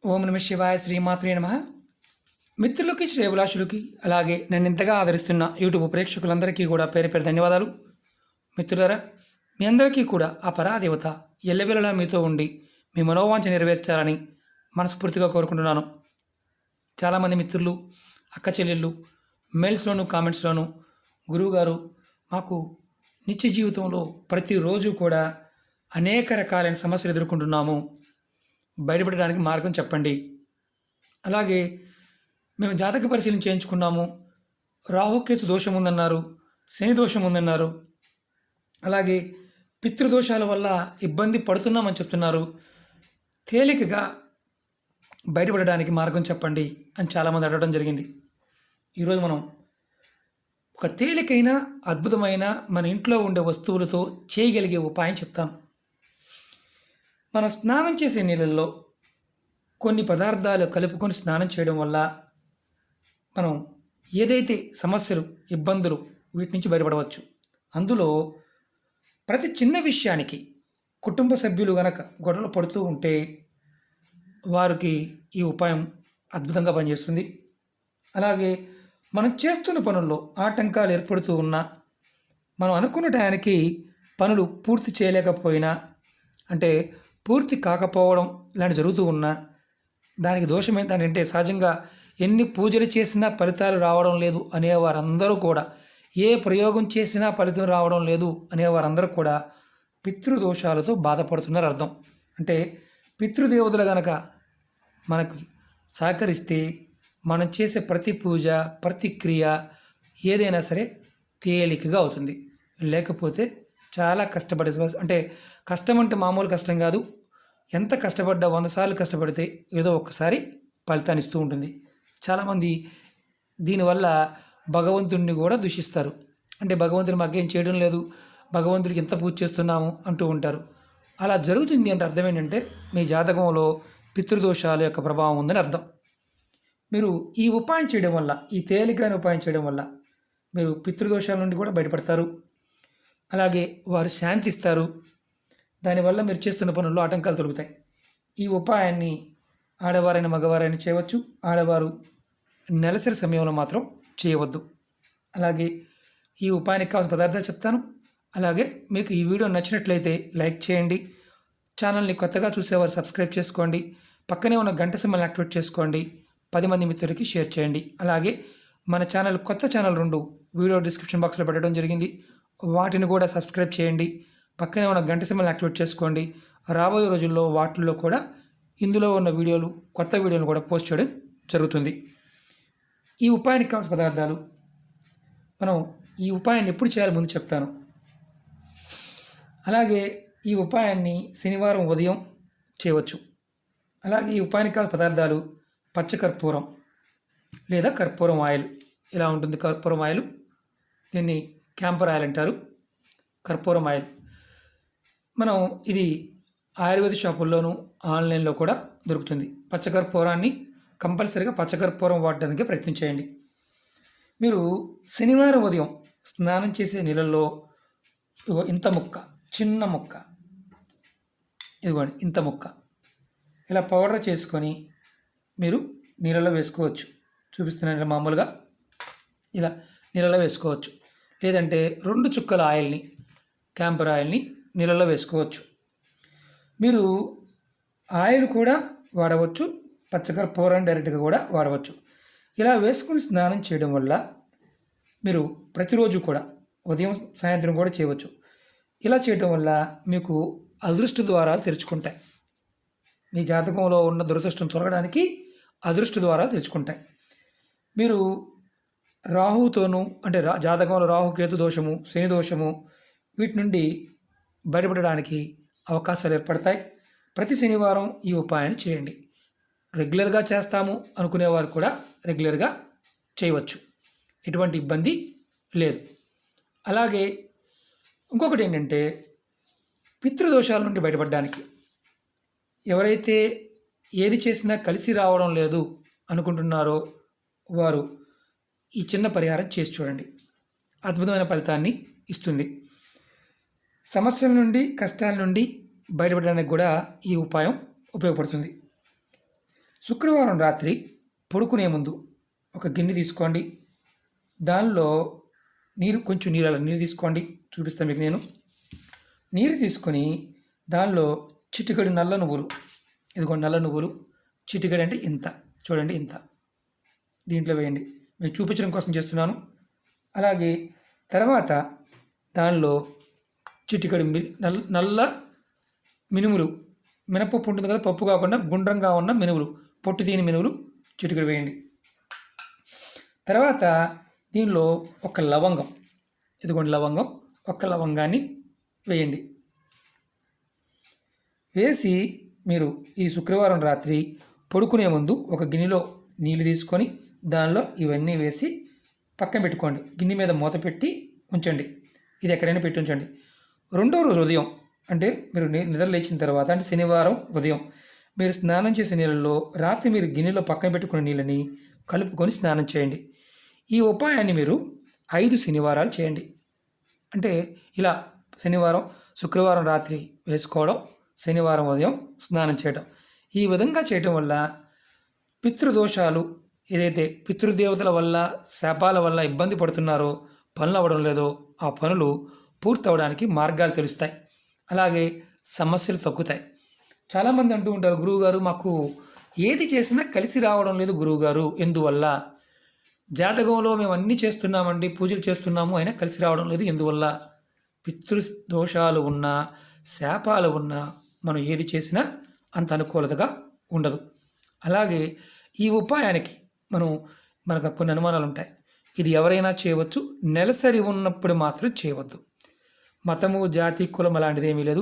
ఓం నమ శివాయ శ్రీమాత్రే నమ. మిత్రులకి శ్రేయభిలాషులకి అలాగే నన్ను ఇంతగా ఆదరిస్తున్న యూట్యూబ్ ప్రేక్షకులందరికీ కూడా పేరు పేరు ధన్యవాదాలు. మిత్రులారా, మీ అందరికీ కూడా ఆ పరాదేవత ఎల్లవేళలా మీతో ఉండి మీ మనోవాంఛ నెరవేర్చాలని మనస్ఫూర్తిగా కోరుకుంటున్నాను. చాలామంది మిత్రులు, అక్క చెల్లెళ్ళు మెయిల్స్లోను కామెంట్స్లోను గురువుగారు మాకు నిత్య జీవితంలో ప్రతిరోజు కూడా అనేక రకాలైన సమస్యలు ఎదుర్కొంటున్నాము, బయటపడడానికి మార్గం చెప్పండి. అలాగే మేము జాతక పరిశీలన చేయించుకున్నాము, రాహుకేతు దోషం ఉందన్నారు, శని దోషం ఉందన్నారు, అలాగే పితృదోషాల వల్ల ఇబ్బంది పడుతున్నామని చెప్తున్నారు, తేలికగా బయటపడడానికి మార్గం చెప్పండి అని చాలామంది అడగడం జరిగింది. ఈరోజు మనం ఒక తేలికైన అద్భుతమైన మన ఇంట్లో ఉండే వస్తువులతో చేయగలిగే ఉపాయం చెప్తాను. మనం స్నానం చేసే నీళ్ళల్లో కొన్ని పదార్థాలు కలుపుకొని స్నానం చేయడం వల్ల మనం ఏదైతే సమస్యలు, ఇబ్బందులు వీటి నుంచి బయటపడవచ్చు. అందులో ప్రతి చిన్న విషయానికి కుటుంబ సభ్యులు గనక గొడవలు పడుతూ ఉంటే వారికి ఈ ఉపాయం అద్భుతంగా పనిచేస్తుంది. అలాగే మనం చేస్తున్న పనుల్లో ఆటంకాలు ఏర్పడుతూ ఉన్నా, మనం అనుకున్న టయానికి పనులు పూర్తి చేయలేకపోయినా, అంటే పూర్తి కాకపోవడం ఇలాంటి జరుగుతూ ఉన్నా, దానికి దోషం ఏంటంటే సహజంగా ఎన్ని పూజలు చేసినా ఫలితాలు రావడం లేదు అనేవారందరూ కూడా, ఏ ప్రయోగం చేసినా ఫలితం రావడం లేదు అనేవారందరూ కూడా పితృదోషాలతో బాధపడుతున్నారు అర్థం. అంటే పితృదేవతలు గనక మనకు సహకరిస్తే మనం చేసే ప్రతి పూజ, ప్రతి క్రియ ఏదైనా సరే తేలికగా అవుతుంది. లేకపోతే చాలా కష్టపడే, అంటే కష్టం అంటే మామూలు కష్టం కాదు. ఎంత కష్టపడ్డా 100 సార్లు కష్టపడితే ఏదో ఒక్కసారి ఫలితాన్ని ఇస్తూ ఉంటుంది. చాలామంది దీనివల్ల భగవంతుడిని కూడా దూషిస్తారు. అంటే భగవంతుడు మాకేం చేయడం లేదు, భగవంతుడికి ఎంత పూజ చేస్తున్నాము అంటూ ఉంటారు. అలా జరుగుతుంది అంటే అర్థం ఏంటంటే మీ జాతకంలో పితృదోషాల యొక్క ప్రభావం ఉందని అర్థం. మీరు ఈ ఉపాయం చేయడం వల్ల, ఈ తేలికైన ఉపాయం చేయడం వల్ల మీరు పితృదోషాల నుండి కూడా బయటపడతారు. అలాగే వారు శాంతిస్తారు. దానివల్ల మీరు చేస్తున్న పనుల్లో ఆటంకాలు తొలుగుతాయి. ఈ ఉపాయాన్ని ఆడవారైన మగవారైనా చేయవచ్చు. ఆడవారు నెలసరి సమయంలో మాత్రం చేయవద్దు. అలాగే ఈ ఉపాయానికి కావాల్సిన పదార్థాలు చెప్తాను. అలాగే మీకు ఈ వీడియో నచ్చినట్లయితే లైక్ చేయండి. ఛానల్ని కొత్తగా చూసేవారు సబ్స్క్రైబ్ చేసుకోండి. పక్కనే ఉన్న గంట సింబల్ని యాక్టివేట్ చేసుకోండి. 10 మంది మిత్రులకి షేర్ చేయండి. అలాగే మన ఛానల్, కొత్త ఛానల్ 2 వీడియో డిస్క్రిప్షన్ బాక్స్లో పెట్టడం జరిగింది, వాటిని కూడా సబ్స్క్రైబ్ చేయండి. పక్కనే ఉన్న గంట సింబల్ని యాక్టివేట్ చేసుకోండి. రాబోయే రోజుల్లో వాటిల్లో కూడా ఇందులో ఉన్న వీడియోలు, కొత్త వీడియోలు కూడా పోస్ట్ చేయడం జరుగుతుంది. ఈ ఉపాయానికి కావాల్సిన పదార్థాలు, మనం ఈ ఉపాయాన్ని ఎప్పుడు చేయాలో ముందు చెప్తాను. అలాగే ఈ ఉపాయాన్ని శనివారం ఉదయం చేయవచ్చు. అలాగే ఈ ఉపాయానికి కావాల్సిన పదార్థాలు పచ్చకర్పూరం లేదా కర్పూరం ఆయిల్. ఇలా ఉంటుంది కర్పూరం ఆయిల్. దీన్ని క్యాంపర్ ఆయిల్ అంటారు. కర్పూరం ఆయిల్ మనం ఇది ఆయుర్వేద షాపుల్లోనూ ఆన్లైన్లో కూడా దొరుకుతుంది. పచ్చకర్పూరాన్ని కంపల్సరీగా పచ్చకర్పూరం వాడడానికి ప్రయత్నం చేయండి. మీరు శనివారం ఉదయం స్నానం చేసే నీళ్ళల్లో ఇంత ముక్క, చిన్న ముక్క, ఇదిగోండి ఇంత ముక్క ఇలా పౌడర్ చేసుకొని మీరు నీళ్ళలో వేసుకోవచ్చు. చూపిస్తున్నాను మామూలుగా ఇలా నీళ్ళలో వేసుకోవచ్చు. లేదంటే 2 చుక్కల ఆయిల్ని, క్యాంపర్ ఆయిల్ని నీళ్ళలో వేసుకోవచ్చు. మీరు ఆయిల్ కూడా వాడవచ్చు, పచ్చకర్పూరం డైరెక్ట్గా కూడా వాడవచ్చు. ఇలా వేసుకుని స్నానం చేయడం వల్ల మీరు ప్రతిరోజు కూడా ఉదయం సాయంత్రం కూడా చేయవచ్చు. ఇలా చేయడం వల్ల మీకు అదృష్ట ద్వారాలు తెరుచుకుంటాయి. మీ జాతకంలో ఉన్న దురదృష్టం తొలగడానికి అదృష్ట ద్వారాలు తెరుచుకుంటాయి. మీరు రాహుతోనూ, అంటే జాతకంలో రాహుకేతు దోషము, శని దోషము, వీటి నుండి బయటపడడానికి అవకాశాలు ఏర్పడతాయి. ప్రతి శనివారం ఈ ఉపాయాన్ని చేయండి. రెగ్యులర్గా చేస్తాము అనుకునేవారు కూడా రెగ్యులర్గా చేయవచ్చు, ఎటువంటి ఇబ్బంది లేదు. అలాగే ఇంకొకటి ఏంటంటే పితృదోషాల నుండి బయటపడడానికి, ఎవరైతే ఏది చేసినా కలిసి రావడం లేదు అనుకుంటున్నారో వారు ఈ చిన్న పరిహారం చేసి చూడండి. అద్భుతమైన ఫలితాన్ని ఇస్తుంది. సమస్యల నుండి, కష్టాల నుండి బయటపడడానికి కూడా ఈ ఉపాయం ఉపయోగపడుతుంది. శుక్రవారం రాత్రి పడుకునే ముందు ఒక గిన్నె తీసుకోండి. దానిలో కొంచెం నీరు తీసుకోండి. చూపిస్తాను మీకు నేను. నీరు తీసుకొని దానిలో చిటికెడు నల్ల నువ్వులు, ఇదిగోండి నల్ల నువ్వులు, చిటికెడు అంటే ఇంత, చూడండి ఇంత, దీంట్లో వేయండి. మీకు చూపించడం కోసం చేస్తున్నాను. అలాగే తర్వాత దానిలో చిటికెడు నల్ల మినుములు, మినపప్పు ఉంటుంది కదా, పప్పు కాకుండా గుండ్రంగా ఉన్న మినుములు, పొట్టు తీని మినుములు చిటికెడు వేయండి. తర్వాత దీనిలో ఒక లవంగం, ఇదిగోండి లవంగం, ఒక లవంగాన్ని వేయండి. వేసి మీరు ఈ శుక్రవారం రాత్రి పడుకునే ముందు ఒక గిన్నెలో నీళ్ళు తీసుకొని దానిలో ఇవన్నీ వేసి పక్కన పెట్టుకోండి. గిన్నె మీద మూత పెట్టి ఉంచండి. ఇది ఎక్కడైనా పెట్టి ఉంచండి. రెండో రోజు ఉదయం, అంటే మీరు నిద్ర లేచిన తర్వాత, అంటే శనివారం ఉదయం మీరు స్నానం చేసే నీళ్ళల్లో రాత్రి మీరు గిన్నెలో పక్కన పెట్టుకున్న నీళ్ళని కలుపుకొని స్నానం చేయండి. ఈ ఉపాయాన్ని మీరు 5 శనివారాలు చేయండి. అంటే ఇలా శనివారం, శుక్రవారం రాత్రి వేసుకోవడం, శనివారం ఉదయం స్నానం చేయడం. ఈ విధంగా చేయటం వల్ల పితృదోషాలు, ఏదైతే పితృదేవతల వల్ల, శాపాల వల్ల ఇబ్బంది పడుతున్నారో, పనులు అవ్వడం లేదో ఆ పనులు పూర్తవడానికి మార్గాలు తెలుస్తాయి. అలాగే సమస్యలు తగ్గుతాయి. చాలామంది అంటూ ఉంటారు, గురువుగారు మాకు ఏది చేసినా కలిసి రావడం లేదు గురువుగారు, ఎందువల్ల? జాతకంలో మేము అన్నీ చేస్తున్నామండి, పూజలు చేస్తున్నాము, అయినా కలిసి రావడం లేదు, ఎందువల్ల? పితృదోషాలు ఉన్నా, శాపాలు ఉన్నా మనం ఏది చేసినా అంత అనుకూలతగా ఉండదు. అలాగే ఈ ఉపాయానికి మనకు కొన్ని అనుమానాలు ఉంటాయి. ఇది ఎవరైనా చేయవచ్చు, నెలసరి ఉన్నప్పుడు మాత్రం చేయవద్దు. మతము, జాతి, కులం అలాంటిది ఏమీ లేదు.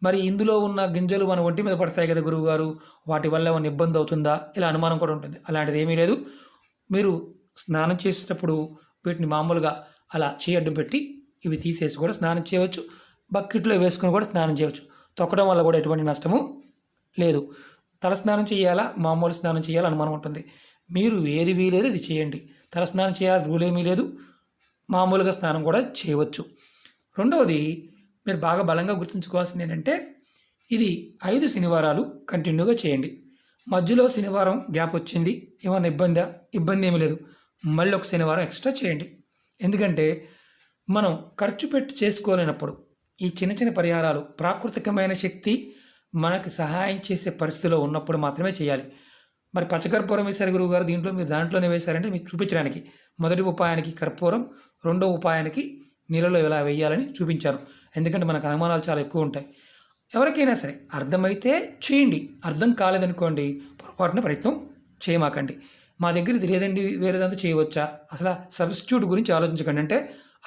మరి ఇందులో ఉన్న గింజలు మన ఒంటి మీద పడతాయి కదా గురువుగారు, వాటి వల్ల ఏమైనా ఇబ్బంది అవుతుందా, ఇలా అనుమానం కూడా ఉంటుంది. అలాంటిది ఏమీ లేదు. మీరు స్నానం చేసేటప్పుడు వీటిని మామూలుగా అలా చేయడ్డం పెట్టి ఇవి తీసేసి కూడా స్నానం చేయవచ్చు. బకెట్లో వేసుకొని కూడా స్నానం చేయవచ్చు. తొక్కడం వల్ల కూడా ఎటువంటి నష్టము లేదు. తల స్నానం చేయాలా, మామూలు స్నానం చేయాలా అనుమానం ఉంటుంది. మీరు ఏది వీలేదు ఇది చేయండి. తల స్నానం చేయాలి రూల్ ఏమీ లేదు, మామూలుగా స్నానం కూడా చేయవచ్చు. రెండవది, మీరు బాగా బలంగా గుర్తుంచుకోవాల్సింది ఏంటంటే, ఇది 5 శనివారాలు కంటిన్యూగా చేయండి. మధ్యలో శనివారం గ్యాప్ వచ్చింది, ఏమైనా ఇబ్బంది ఏమీ లేదు. మళ్ళీ ఒక శనివారం ఎక్స్ట్రా చేయండి. ఎందుకంటే మనం ఖర్చు పెట్టి చేసుకోలేనప్పుడు ఈ చిన్న చిన్న పరిహారాలు, ప్రాకృతికమైన శక్తి మనకు సహాయం చేసే పరిస్థితిలో ఉన్నప్పుడు మాత్రమే చేయాలి. మరి పచ్చకర్పూరం వేశారు గురువుగారు, మీరు దాంట్లోనే వేశారంటే మీకు చూపించడానికి. మొదటి ఉపాయానికి కర్పూరం, రెండో ఉపాయానికి నీళ్ళలో ఎలా వేయాలని చూపించారు. ఎందుకంటే మనకు అనుమానాలు చాలా ఎక్కువ ఉంటాయి. ఎవరికైనా సరే అర్థమైతే చేయండి, అర్థం కాలేదనుకోండి పొరపాటున ప్రయత్నం చేయమాకండి. మా దగ్గర ఇది లేదండి, వేరేదంతా చేయవచ్చా, అసలు సబ్స్టిట్యూట్ గురించి ఆలోచించకండి, అంటే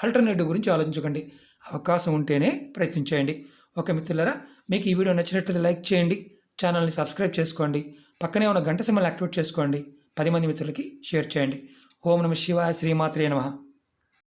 ఆల్టర్నేటివ్ గురించి ఆలోచించకండి. అవకాశం ఉంటేనే ప్రయత్నించేయండి. ఓకే మిత్రులారా, మీకు ఈ వీడియో నచ్చినట్లయితే లైక్ చేయండి, ఛానల్ని సబ్స్క్రైబ్ చేసుకోండి, పక్కనే ఉన్న గంట సింబల్ యాక్టివేట్ చేసుకోండి, 10 మంది మిత్రులకి షేర్ చేయండి. ఓం నమః శివాయ, శ్రీమాత్రే నమః.